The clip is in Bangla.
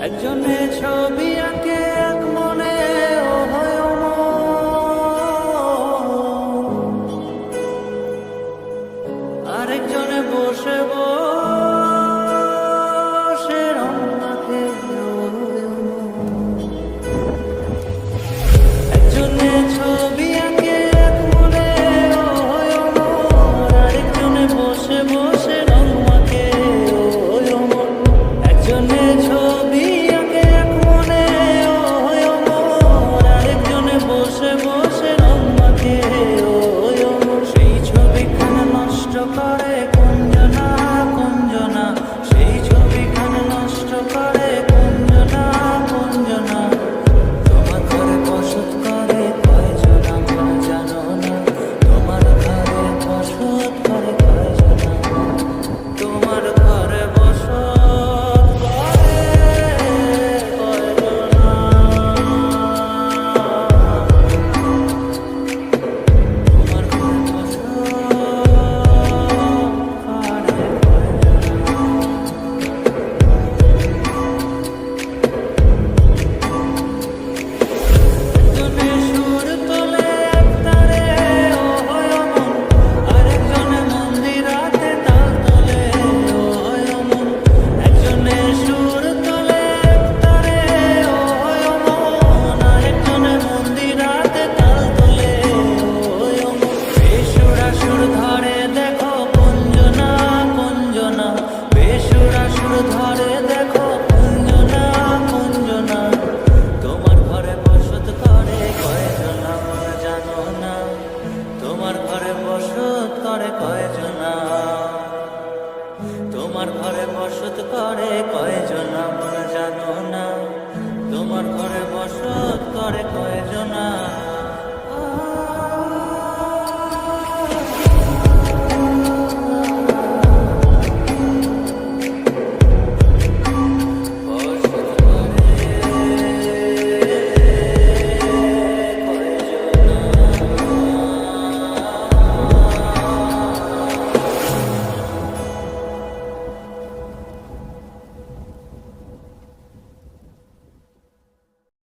একজনে ছবি আঁকে এক মনে ও হয় অমর, আরেকজনে বসে বসে রং মাখে ও হয় অমর। একজনে ছবি আঁকে এক মনে ও হয় অমর, আরেকজনে বসে বসে রং মাখে ও হয় অমর। একজনে ছবি আঁকে এক মনে ও হয় অমর, আরেকজনে বসে বসে রং মাখে ও হয় অমর। সেই ছবিখানা নষ্ট করে কুঞ্জনা কুঞ্জনা, সেই ছবিখানা নষ্ট করে কুঞ্জনা কুঞ্জনা। তোমার ঘরে বসত করে কয়জনা মন জানো না, তোমার ঘরে বসত করে কয়জনা, তোমার ঘরে বসত করে কয়জনা, তোমার ঘরে বসত করে একজনে সুর তোলে এক তারে ও হয় অমন, আরেকজনে মন্দিরাতে তাল তোলে ও হয় অমন। একজনে সুর তোলে এক তারে ও হয় অমন, আরেকজনে মন্দিরাতে তাল তোলে ও হয় অমন। বেসুরা সুর ধরে দেখো কুঞ্জনা কুঞ্জনা, বেসুরা সুর ধরে দেখো কুঞ্জনা কুঞ্জনা। তোমার ঘরে বসত করে কয়জনা মন জানো না, তোমার ঘরে বসত করে কয়জনা, তোমার ঘরে বসত করে কয়জনা মন জানো না, তোমার ঘরে বসত করে কয়জনা।